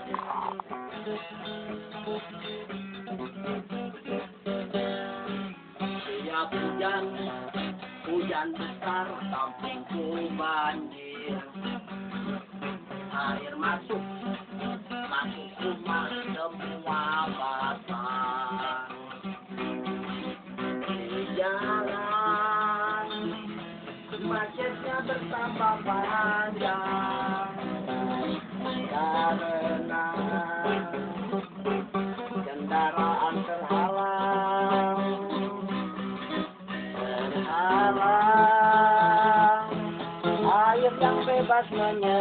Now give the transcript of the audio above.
Tiap hujan, hujan besar kampungku banjir. Air masuk rumah semua basah. Di jalan macetnya bertambah panjang karena kendaraan terhalang air yang bebas menyebar.